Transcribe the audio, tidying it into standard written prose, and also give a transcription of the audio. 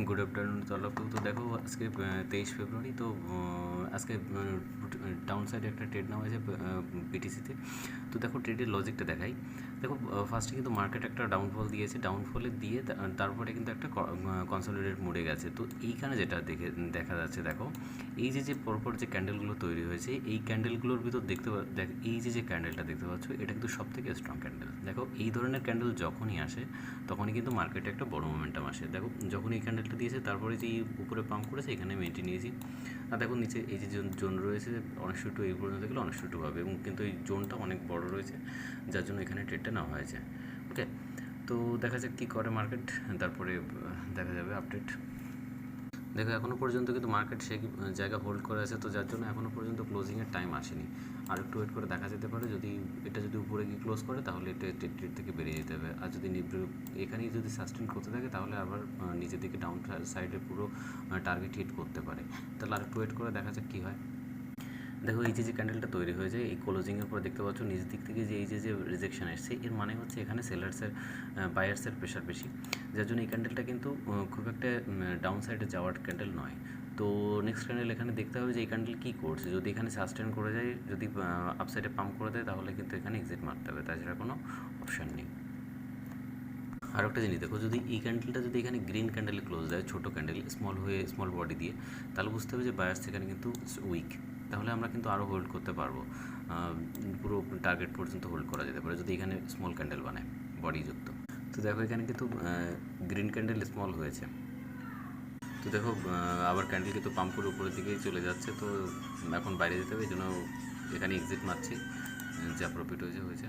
Good afternoon তরফ তো দেখো আজকে 23 ফেব্রুয়ারি। তো আজকে ডাউন সাইডে একটা ট্রেড নেওয়া হয়েছে বিটিসিতে। তো দেখো ট্রেডের লজিকটা দেখাই। দেখো ফার্স্টে কিন্তু মার্কেট একটা ডাউনফল দিয়েছে, ডাউনফলে দিয়ে তারপরে কিন্তু একটা কনসলিডেট মুড়ে গেছে। তো এইখানে যেটা দেখা যাচ্ছে, দেখো এই যে পরপর যে ক্যান্ডেলগুলো তৈরি হয়েছে, এই ক্যান্ডেলগুলোর ভিতর এই যে ক্যান্ডেলটা দেখতে পাচ্ছ, এটা কিন্তু সব থেকে স্ট্রং ক্যান্ডেল। দেখো এই ধরনের ক্যান্ডেল যখনই আসে তখনই কিন্তু মার্কেটে একটা বড় মোমেন্টাম আসে। দেখো যখন এই ক্যান্ডেলটা দিয়েছে তারপরে যে উপরে পাম্প করেছে, এখানে মেনটি নিয়েছি। আর দেখো নিচে এই যে জোন রয়েছে 19 টু এই পর্যন্ত গেলে 19 পাবে, এবং কিন্তু এই জোনটা অনেক বড় রয়েছে, যার জন্য এখানে ট্রেডটা নেওয়া হয়েছে। ওকে, তো দেখা যাক কী করে মার্কেট, তারপরে দেখা যাবে আপডেট। দেখো এখনও পর্যন্ত কিন্তু মার্কেট সেই জায়গা হোল্ড করে আছে, তো যার জন্য এখনও পর্যন্ত ক্লোজিংয়ের টাইম আসেনি। আর একটু ওয়েট করে দেখা যেতে পারে, যদি এটা যদি উপরে গিয়ে ক্লোজ করে তাহলে এটা ট্রেড থেকে বেরিয়ে যেতে হবে। আর যদি এখানেই যদি সাস্টেন করতে থাকে তাহলে আবার নিচের দিকে ডাউন সাইডে পুরো টার্গেট হিট করতে পারে। তাহলে আর একটু ওয়েট করে দেখা যাক কী হয়। দেখো এই যে ক্যান্ডেলটা তৈরি হয়েছে, এই ক্লোজিংয়ের পর দেখতে পাচ্ছ নিচ দিক থেকে যে এই যে রিজেকশন এসছে, এর মানে হচ্ছে এখানে সেলার্সের বায়ার্সের প্রেশার বেশি, যার জন্য এই ক্যান্ডেলটা কিন্তু খুব একটা ডাউন সাইডে যাওয়ার ক্যান্ডেল নয়। তো নেক্সট ক্যান্ডেল এখানে দেখতে হবে যে এই ক্যান্ডেল কী করছে। যদি এখানে সাস্টেন করে যায়, যদি আপসাইডে পাম্প করে দেয়, তাহলে কিন্তু এখানে এক্সিট মারতে হবে, তাছাড়া কোনো অপশান নেই। আর একটা জিনিস দেখো, যদি এই ক্যান্ডেলটা যদি এখানে গ্রিন ক্যান্ডেলে ক্লোজ দেয়, ছোটো ক্যান্ডেল স্মল হয়ে স্মল বডি দিয়ে, তাহলে বুঝতে হবে যে বায়ার্স এখানে কিন্তু উইক। তাহলে আমরা কিন্তু আরও হোল্ড করতে পারবো, পুরো টার্গেট পর্যন্ত হোল্ড করা যেতে পারে যদি এখানে স্মল ক্যান্ডেল বানায় বডিযুক্ত। তো দেখো এখানে কিন্তু গ্রিন ক্যান্ডেল স্মল হয়েছে। তো দেখো আবার ক্যান্ডেল কিন্তু পাম্প করে উপরের দিকেই চলে যাচ্ছে। তো এখন বাইরে যেতে হবে, এই জন্য এখানে এক্সিট মারছি, যা প্রফিট হয়েছে।